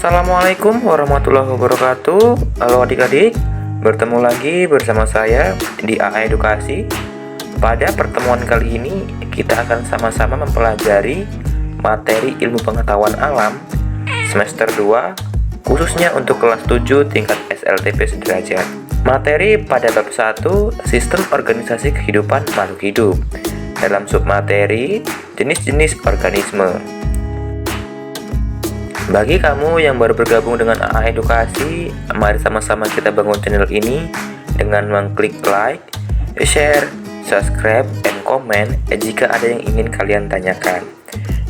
Assalamualaikum warahmatullahi wabarakatuh. Halo adik-adik, bertemu lagi bersama saya di AA Edukasi. Pada pertemuan kali ini kita akan sama-sama mempelajari materi ilmu pengetahuan alam semester 2, khususnya untuk kelas 7 tingkat SLTP sederajat. Materi pada bab 1, sistem organisasi kehidupan makhluk hidup, dalam submateri jenis-jenis organisme. Bagi kamu yang baru bergabung dengan AA Edukasi, mari sama-sama kita bangun channel ini dengan mengklik like, share, subscribe, dan komen jika ada yang ingin kalian tanyakan.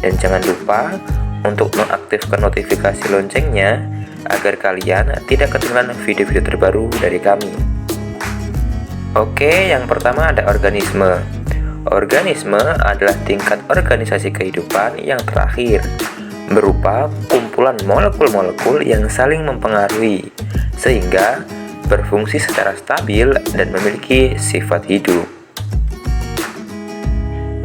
Dan jangan lupa untuk mengaktifkan notifikasi loncengnya agar kalian tidak ketinggalan video-video terbaru dari kami. Oke, yang pertama ada organisme. Organisme adalah tingkat organisasi kehidupan yang terakhir, berupa kumpulan molekul-molekul yang saling mempengaruhi sehingga berfungsi secara stabil dan memiliki sifat hidup.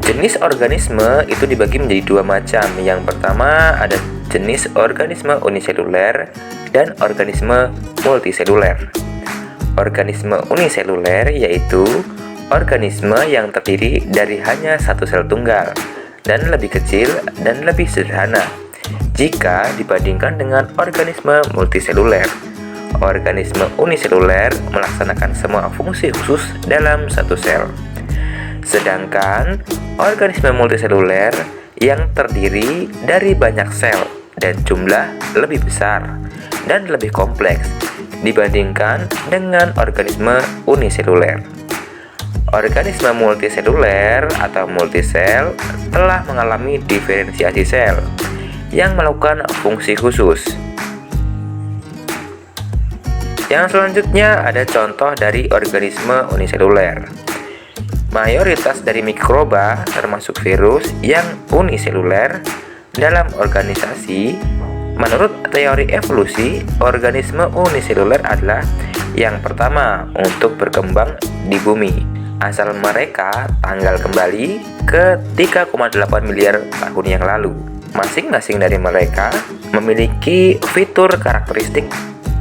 Jenis organisme itu dibagi menjadi dua macam. Yang pertama ada jenis organisme uniseluler dan organisme multiseluler. Organisme uniseluler yaitu organisme yang terdiri dari hanya satu sel tunggal dan lebih kecil dan lebih sederhana jika dibandingkan dengan organisme multiseluler. Organisme uniseluler melaksanakan semua fungsi khusus dalam satu sel. Sedangkan organisme multiseluler yang terdiri dari banyak sel dan jumlah lebih besar dan lebih kompleks dibandingkan dengan organisme uniseluler. Organisme multiseluler atau multisel telah mengalami diferensiasi sel yang melakukan fungsi khusus. Yang selanjutnya ada contoh dari organisme uniseluler. Mayoritas dari mikroba termasuk virus yang uniseluler dalam organisasi. Menurut teori evolusi, organisme uniseluler adalah yang pertama untuk berkembang di bumi. Asal mereka tanggal kembali ke 3,8 miliar tahun yang lalu. Masing-masing dari mereka memiliki fitur karakteristik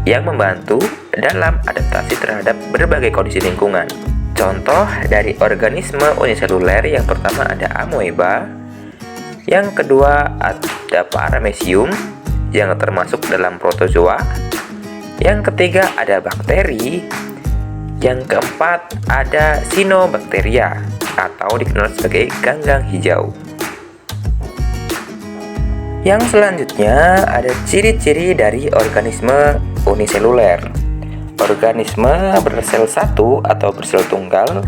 yang membantu dalam adaptasi terhadap berbagai kondisi lingkungan. Contoh dari organisme uniseluler yang pertama ada amoeba, yang kedua ada paramecium yang termasuk dalam protozoa, yang ketiga ada bakteri, yang keempat ada cyanobacteria atau dikenal sebagai ganggang hijau. Yang selanjutnya ada ciri-ciri dari organisme uniseluler. Organisme bersel satu atau bersel tunggal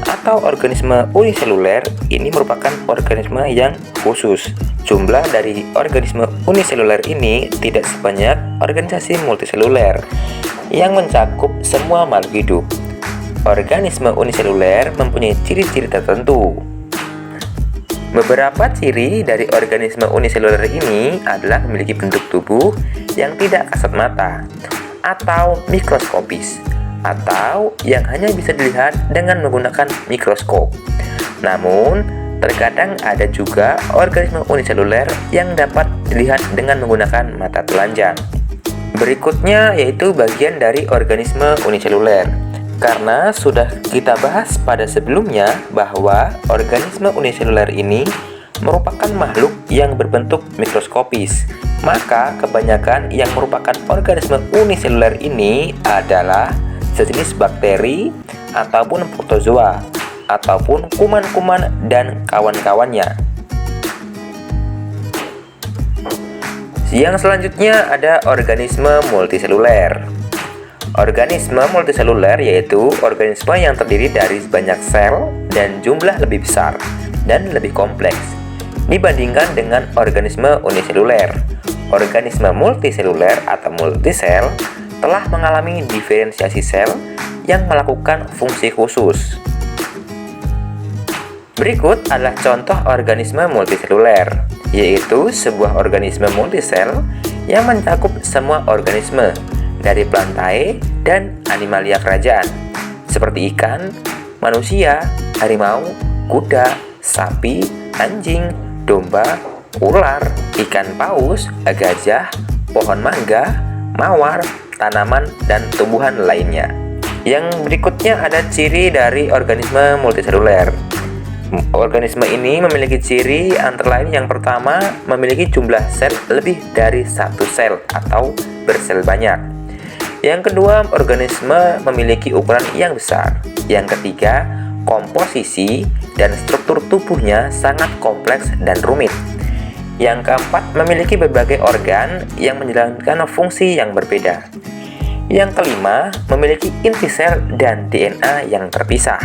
atau organisme uniseluler ini merupakan organisme yang khusus. Jumlah dari organisme uniseluler ini tidak sebanyak organisasi multiseluler yang mencakup semua makhluk hidup. Organisme uniseluler mempunyai ciri-ciri tertentu. Beberapa ciri dari organisme uniseluler ini adalah memiliki bentuk tubuh yang tidak kasat mata atau mikroskopis, atau yang hanya bisa dilihat dengan menggunakan mikroskop. Namun, terkadang ada juga organisme uniseluler yang dapat dilihat dengan menggunakan mata telanjang. Berikutnya yaitu bagian dari organisme uniseluler. Karena sudah kita bahas pada sebelumnya bahwa organisme uniseluler ini merupakan makhluk yang berbentuk mikroskopis, maka kebanyakan yang merupakan organisme uniseluler ini adalah sejenis bakteri ataupun protozoa ataupun kuman-kuman dan kawan-kawannya. Yang selanjutnya ada organisme multiseluler. Organisme multiseluler yaitu organisme yang terdiri dari banyak sel dan jumlah lebih besar dan lebih kompleks dibandingkan dengan organisme uniseluler. Organisme multiseluler atau multisel telah mengalami diferensiasi sel yang melakukan fungsi khusus. Berikut adalah contoh organisme multiseluler, yaitu sebuah organisme multisel yang mencakup semua organisme dari plantae dan animalia kerajaan seperti ikan, manusia, harimau, kuda, sapi, anjing, domba, ular, ikan paus, gajah, pohon mangga, mawar, tanaman, dan tumbuhan lainnya. Yang berikutnya ada ciri dari organisme multiseluler. Organisme ini memiliki ciri antara lain yang pertama, memiliki jumlah sel lebih dari satu sel atau bersel banyak. Yang kedua, organisme memiliki ukuran yang besar. Yang ketiga, komposisi dan struktur tubuhnya sangat kompleks dan rumit. Yang keempat, memiliki berbagai organ yang menjalankan fungsi yang berbeda. Yang kelima, memiliki inti sel dan DNA yang terpisah.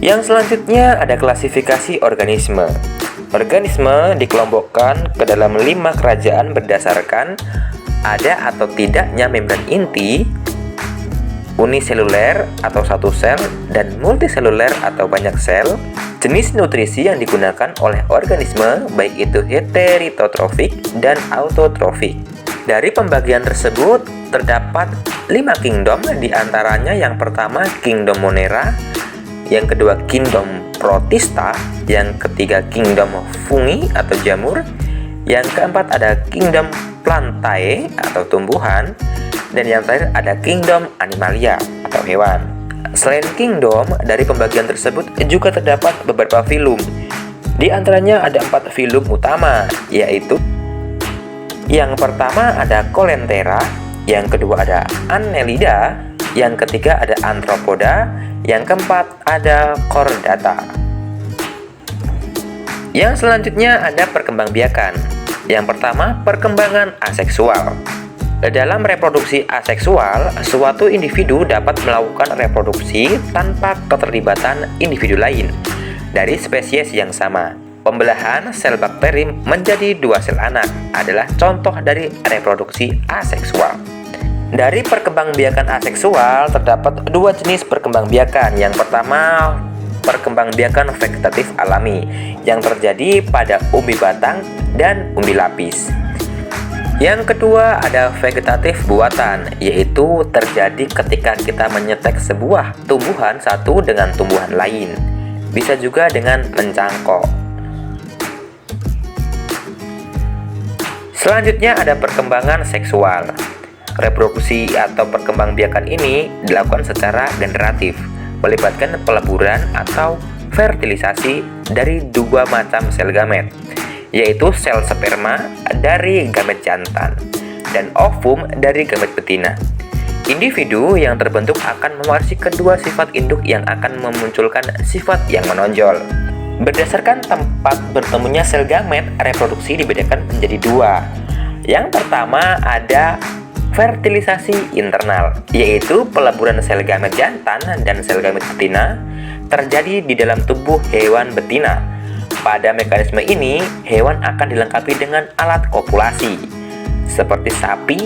Yang selanjutnya ada klasifikasi organisme. Organisme dikelompokkan ke dalam 5 kerajaan berdasarkan ada atau tidaknya membran inti, uniseluler atau satu sel, dan multiseluler atau banyak sel, jenis nutrisi yang digunakan oleh organisme baik itu heterotrofik dan autotrofik. Dari pembagian tersebut terdapat 5 kingdom, diantaranya yang pertama kingdom Monera, yang kedua kingdom Protista, yang ketiga kingdom Fungi atau jamur, yang keempat ada kingdom Plantae atau tumbuhan, dan yang terakhir ada kingdom Animalia atau hewan. Selain kingdom, dari pembagian tersebut juga terdapat beberapa filum. Di antaranya ada 4 filum utama, yaitu yang pertama ada Colenterra, yang kedua ada Annelida, yang ketiga ada Arthropoda, yang keempat ada Chordata. Yang selanjutnya ada perkembangbiakan. Yang pertama, perkembangan aseksual. Dalam reproduksi aseksual, suatu individu dapat melakukan reproduksi tanpa keterlibatan individu lain dari spesies yang sama. Pembelahan sel bakteri menjadi 2 sel anak adalah contoh dari reproduksi aseksual. Dari perkembangbiakan aseksual terdapat 2 jenis perkembangbiakan. Yang pertama, perkembangbiakan vegetatif alami yang terjadi pada umbi batang dan umbi lapis. Yang kedua ada vegetatif buatan, yaitu terjadi ketika kita menyetek sebuah tumbuhan satu dengan tumbuhan lain. Bisa juga dengan mencangkok. Selanjutnya ada perkembangan seksual. Reproduksi atau perkembangbiakan ini dilakukan secara generatif, melibatkan peleburan atau fertilisasi dari 2 macam sel gamet, yaitu sel sperma dari gamet jantan dan ovum dari gamet betina. Individu yang terbentuk akan mewarisi kedua sifat induk yang akan memunculkan sifat yang menonjol. Berdasarkan tempat bertemunya sel gamet, reproduksi dibedakan menjadi 2. Yang pertama ada fertilisasi internal, yaitu peleburan sel gamet jantan dan sel gamet betina terjadi di dalam tubuh hewan betina. Pada mekanisme ini, hewan akan dilengkapi dengan alat kopulasi seperti sapi,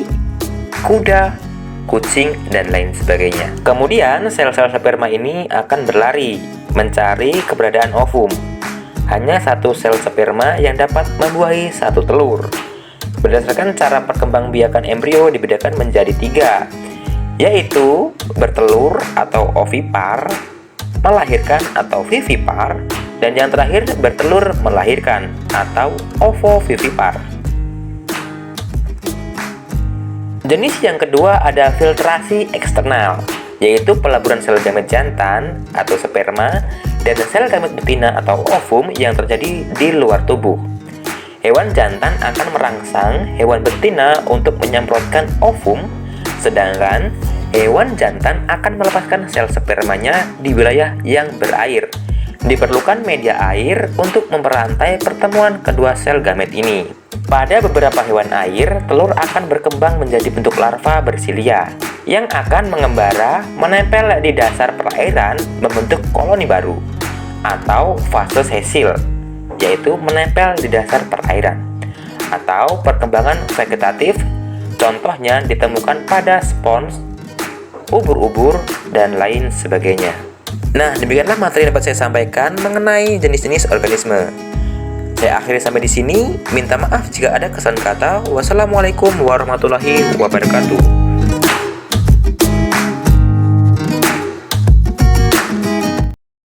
kuda, kucing, dan lain sebagainya. Kemudian, sel-sel sperma ini akan berlari mencari keberadaan ovum. Hanya 1 sel sperma yang dapat membuahi 1 telur. Berdasarkan cara perkembangbiakan embrio dibedakan menjadi 3, yaitu bertelur atau ovipar, melahirkan atau vivipar, dan yang terakhir bertelur melahirkan atau ovovivipar. Jenis yang kedua ada filtrasi eksternal, yaitu peleburan sel gamet jantan atau sperma dan sel gamet betina atau ovum yang terjadi di luar tubuh. Hewan jantan akan merangsang hewan betina untuk menyemprotkan ovum, sedangkan hewan jantan akan melepaskan sel spermanya di wilayah yang berair. Diperlukan media air untuk memperantai pertemuan kedua sel gamet ini. Pada beberapa hewan air, telur akan berkembang menjadi bentuk larva bersilia yang akan mengembara menempel di dasar perairan membentuk koloni baru atau fase sesil, yaitu menempel di dasar perairan. Atau perkembangan vegetatif, contohnya ditemukan pada spons, ubur-ubur, dan lain sebagainya. Nah, demikianlah materi yang dapat saya sampaikan mengenai jenis-jenis organisme. Saya akhiri sampai di sini. Minta maaf jika ada kesalahan kata. Wassalamualaikum warahmatullahi wabarakatuh.